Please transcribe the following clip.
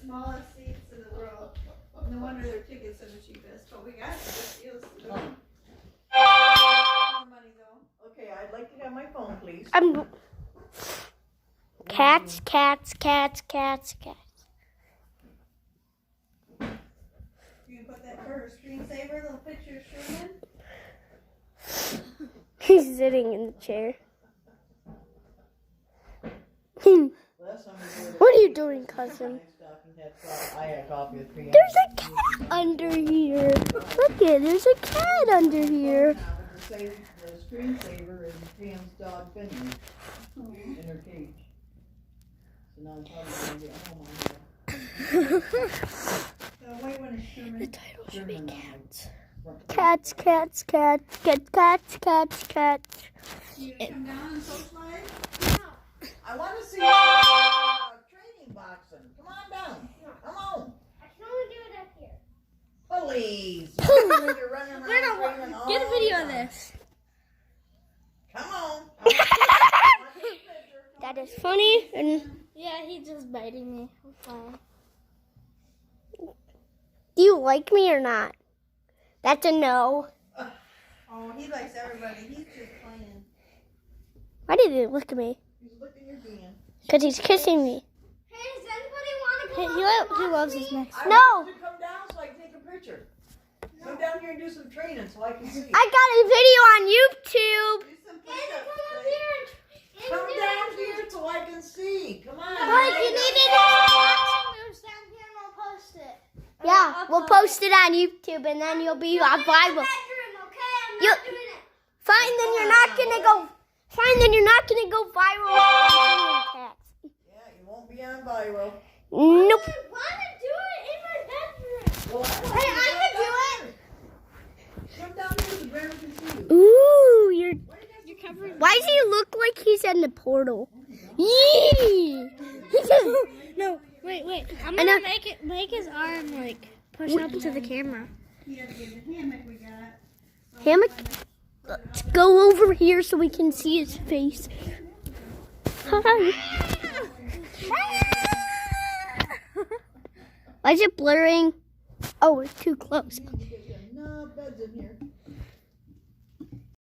smallest seats in the world. No wonder their tickets are the cheapest. But we got good deals. More money though. Okay, I'd like to have my phone, please. Cats. You can put that for her screensaver, little picture of Sherman. He's sitting in the chair. What are you doing, cousin? I had coffee with cream. There's a cat under here. Look it, there's a cat under here. The screensaver is Pam's dog Finley in her cage. So now I'm probably going to get home on her. So white one is Sherman. The title should be cats. Cats. Cats. You come down and socialize? I want to see training boxing. Come on down. Come on. I can only do it up here. Please. You're running around screaming all Get a video the of time. this. Come on. That is funny. And yeah, he's just biting me. I'm fine. Do you like me or not? That's a no. Oh, he likes everybody. He's just playing. Why did he look at me? He's licking your hand. Because he's kissing me. Hey, does anybody want to He loves his neck. I No! want you to come down so I can take a picture. Come down here and do some training so I can see. I got a video on YouTube. Do some Come push-ups. up here and Come do down it. here so I can see. Come on. Well, if you need me to- Moves down here and we'll post it. Yeah, we'll post it on YouTube and then you'll be on viral. Bedroom, okay? I'm You- not doing it. Fine, then you're not gonna go. Fine, then you're not gonna go viral. Yeah, you won't be on viral. Nope. I want to do it in my bedroom. Well, Hey, I can do it. Come down here so the grandma can see you. Ooh, you're covering. Why does he look like he's in the portal? Yee! He just. No, wait. I'm gonna make his arm like push up to the camera. You have to get the hammock we got. Hammock. Let's go over here so we can see his face. Hi. Why is it blurring? Oh, it's too close. No beds in here.